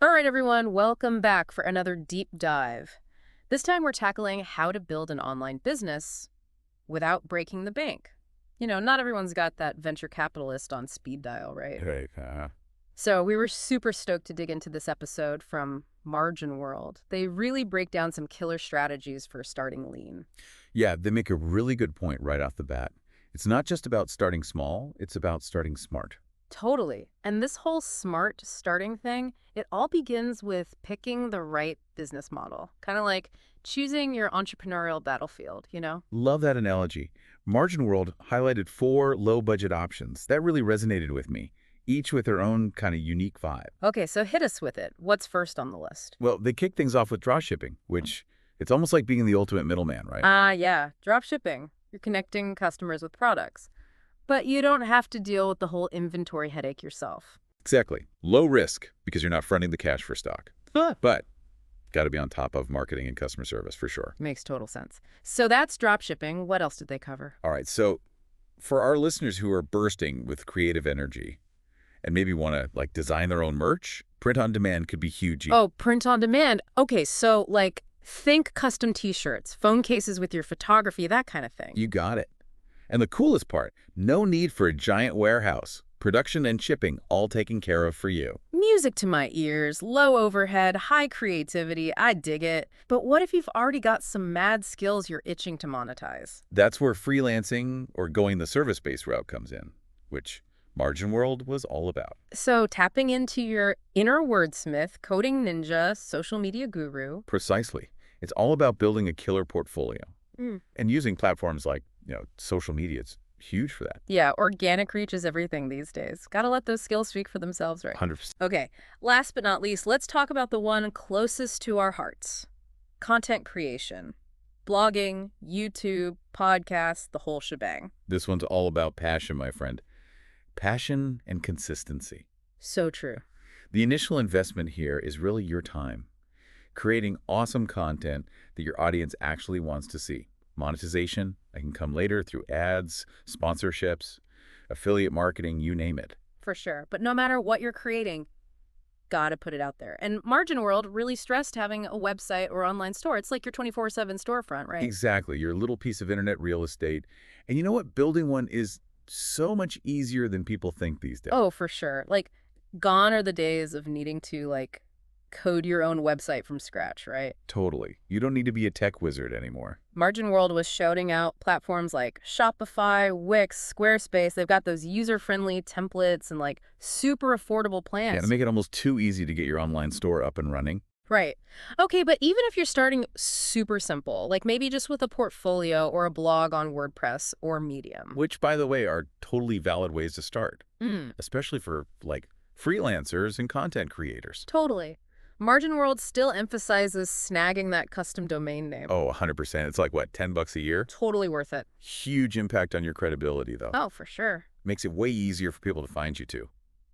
All right, everyone, welcome back for another deep dive. This time we're tackling how to build an online business without breaking the bank. Not everyone's got that venture capitalist on speed dial, right? Right. So we were super stoked to dig into this episode from Margin World. They really break down some killer strategies for starting lean. Yeah, they make a really good point right off the bat. It's not just about starting small, it's about starting smart. Totally. And this whole smart starting thing, it all begins with picking the right business model. Kind of like choosing your entrepreneurial battlefield. Love that analogy. Margin World highlighted 4 low-budget options. That really resonated with me, each with their own kind of unique vibe. Okay, so hit us with it. What's first on the list? Well, they kick things off with dropshipping, which it's almost like being the ultimate middleman, right? Yeah, drop shipping. You're connecting customers with products. But you don't have to deal with the whole inventory headache yourself. Exactly. Low risk because you're not fronting the cash for stock. But got to be on top of marketing and customer service for sure. Makes total sense. So that's drop shipping. What else did they cover? All right, so for our listeners who are bursting with creative energy and maybe want to like design their own merch, print on demand could be huge. Oh, print on demand. Okay, so like think custom t-shirts, phone cases with your photography, that kind of thing. You got it. And the coolest part, no need for a giant warehouse. Production and shipping all taken care of for you. Music to my ears, low overhead, high creativity, I dig it. But what if you've already got some mad skills you're itching to monetize? That's where freelancing or going the service-based route comes in, which Margin World was all about. So tapping into your inner wordsmith, coding ninja, social media guru. Precisely. It's all about building a killer portfolio. Mm. And using platforms like, social media, it's huge for that. Yeah, organic reach is everything these days. Gotta let those skills speak for themselves, right? 100%. Okay, last but not least, let's talk about the one closest to our hearts. Content creation. Blogging, YouTube, podcasts, the whole shebang. This one's all about passion, my friend. Passion and consistency. So true. The initial investment here is really your time. Creating awesome content that your audience actually wants to see. Monetization, that can come later through ads, sponsorships, affiliate marketing, you name it. For sure. But no matter what you're creating, gotta put it out there. And Margin World really stressed having a website or online store. It's like your 24/7 storefront, right? Exactly, your little piece of internet real estate. And you know what? Building one is so much easier than people think these days. Oh, for sure. Like, gone are the days of needing to, code your own website from scratch, right? Totally. You don't need to be a tech wizard anymore. Margin World was shouting out platforms like Shopify, Wix, Squarespace. They've got those user-friendly templates and, super affordable plans. Yeah, to make it almost too easy to get your online store up and running. Right. Okay, but even if you're starting super simple, like maybe just with a portfolio or a blog on WordPress or Medium. Which, by the way, are totally valid ways to start, Mm, especially for, freelancers and content creators. totally. Margin World still emphasizes snagging that custom domain name. Oh, 100%. It's like, what, $10 a year? Totally worth it. Huge impact on your credibility, though. Oh, for sure. Makes it way easier for people to find you, too.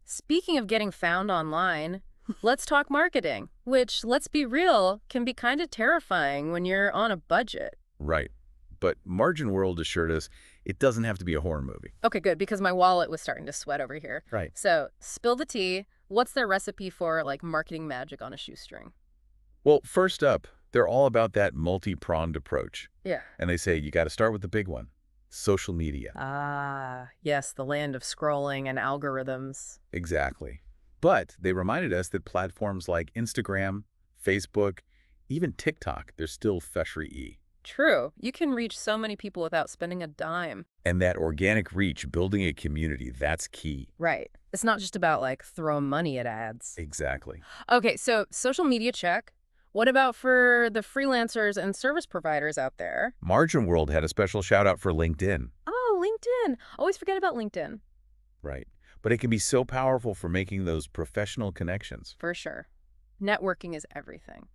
Speaking of getting found online, let's talk marketing, which, let's be real, can be kind of terrifying when you're on a budget. Right. But Margin World assured us it doesn't have to be a horror movie. Okay, good, because my wallet was starting to sweat over here. Right. So, spill the tea. What's their recipe for, marketing magic on a shoestring? Well, first up, they're all about that multi-pronged approach. Yeah. And they say you got to start with the big one, social media. Ah, yes, the land of scrolling and algorithms. Exactly. But they reminded us that platforms like Instagram, Facebook, even TikTok, they're still feshery-y. True. You can reach so many people without spending a dime. And that organic reach, building a community, that's key. Right. It's not just about, throwing money at ads. Exactly. Okay, so social media check. What about for the freelancers and service providers out there? Margin World had a special shout out for LinkedIn. Oh, LinkedIn. Always forget about LinkedIn. Right. But it can be so powerful for making those professional connections. For sure. Networking is everything.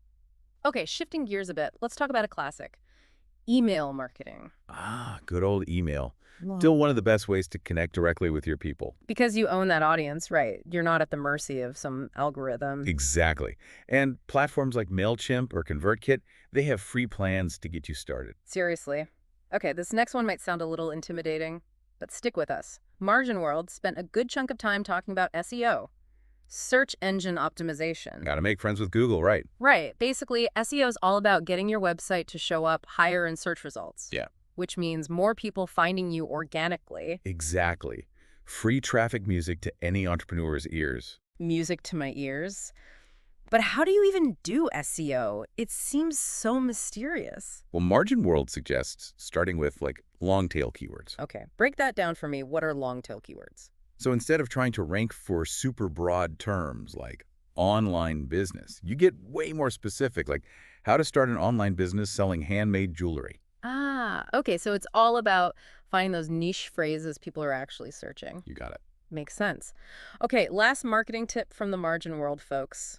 Okay, shifting gears a bit, let's talk about a classic. Email marketing. Ah, good old email. Still one of the best ways to connect directly with your people. Because you own that audience, right? You're not at the mercy of some algorithm. Exactly. And platforms like MailChimp or ConvertKit, they have free plans to get you started. Seriously. Okay, this next one might sound a little intimidating, but stick with us. Margin World spent a good chunk of time talking about SEO. Search engine optimization. Got to make friends with Google, right? Right. Basically, SEO is all about getting your website to show up higher in search results. Yeah. Which means more people finding you organically. Exactly. Free traffic music to any entrepreneur's ears. Music to my ears. But how do you even do SEO? It seems so mysterious. Well, Margin World suggests starting with long tail keywords. Okay, break that down for me. What are long tail keywords? So instead of trying to rank for super broad terms like online business, you get way more specific, like how to start an online business selling handmade jewelry. Ah, okay, so it's all about finding those niche phrases people are actually searching. You got it. Makes sense. Okay, last marketing tip from the Margin World, folks.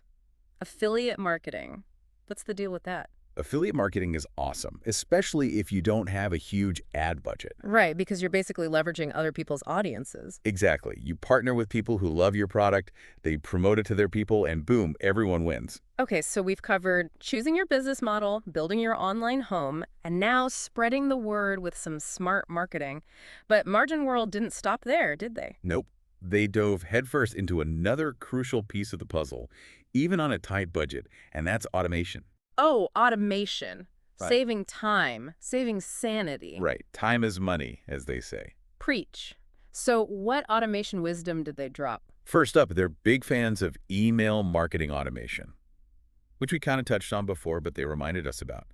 Affiliate marketing. What's the deal with that? Affiliate marketing is awesome, especially if you don't have a huge ad budget. Right, because you're basically leveraging other people's audiences. Exactly. You partner with people who love your product, they promote it to their people, and boom, everyone wins. Okay, so we've covered choosing your business model, building your online home, and now spreading the word with some smart marketing. But Margin World didn't stop there, did they? Nope. They dove headfirst into another crucial piece of the puzzle, even on a tight budget, and that's automation. Oh, automation. Right. Saving time, saving sanity. Right. Time is money, as they say. Preach. So what automation wisdom did they drop? First up, they're big fans of email marketing automation, which we kind of touched on before, but they reminded us about.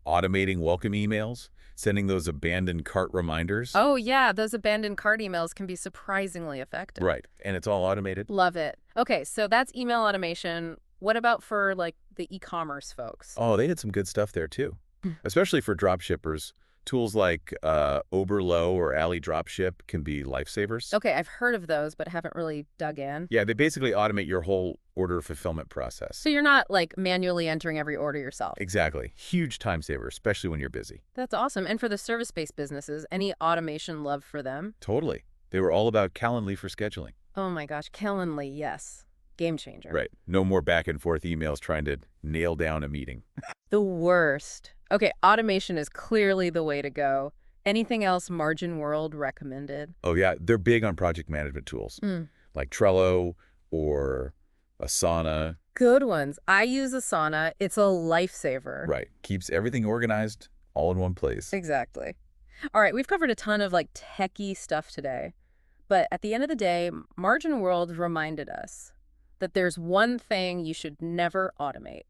Automating welcome emails, sending those abandoned cart reminders. Oh, yeah, those abandoned cart emails can be surprisingly effective. Right. And it's all automated. Love it. Okay, so that's email automation. What about for, the e-commerce folks? Oh, they did some good stuff there, too. Especially for drop shippers. Tools like Oberlo or Ali Dropship can be lifesavers. Okay, I've heard of those, but haven't really dug in. Yeah, they basically automate your whole order fulfillment process. So you're not, manually entering every order yourself. Exactly. Huge time saver, especially when you're busy. That's awesome. And for the service-based businesses, any automation love for them? Totally. They were all about Calendly for scheduling. Oh my gosh, Calendly, yes. Game changer. Right. No more back and forth emails trying to nail down a meeting. The worst. Okay, automation is clearly the way to go. Anything else Margin World recommended? Oh, yeah. They're big on project management tools like Trello or Asana. Good ones. I use Asana. It's a lifesaver. Right. Keeps everything organized all in one place. Exactly. All right, we've covered a ton of techie stuff today. But at the end of the day, Margin World reminded us that there's one thing you should never automate,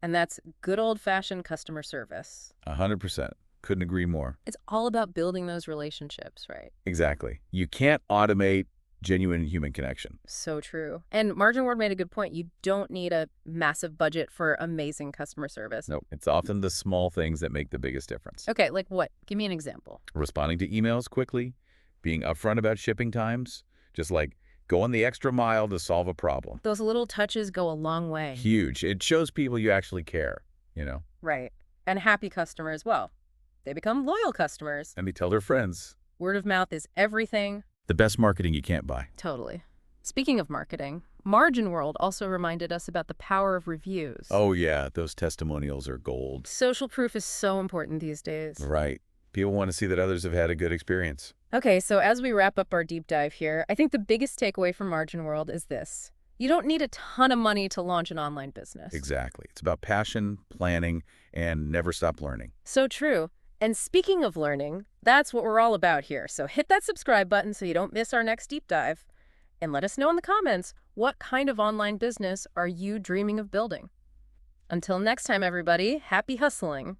and that's good old-fashioned customer service. 100%. Couldn't agree more. It's all about building those relationships, right? Exactly. You can't automate genuine human connection. So true. And Margin World made a good point. You don't need a massive budget for amazing customer service. No, it's often the small things that make the biggest difference. Okay, like what? Give me an example. Responding to emails quickly, being upfront about shipping times, just going the extra mile to solve a problem. Those little touches go a long way. Huge. It shows people you actually care, you know? Right. And happy customers, well, they become loyal customers. And they tell their friends. Word of mouth is everything. The best marketing you can't buy. Totally. Speaking of marketing, Margin World also reminded us about the power of reviews. Oh, yeah. Those testimonials are gold. Social proof is so important these days. Right. People want to see that others have had a good experience. Okay, so as we wrap up our deep dive here, I think the biggest takeaway from Margin World is this. You don't need a ton of money to launch an online business. Exactly. It's about passion, planning, and never stop learning. So true. And speaking of learning, that's what we're all about here. So hit that subscribe button so you don't miss our next deep dive. And let us know in the comments, what kind of online business are you dreaming of building? Until next time, everybody, happy hustling.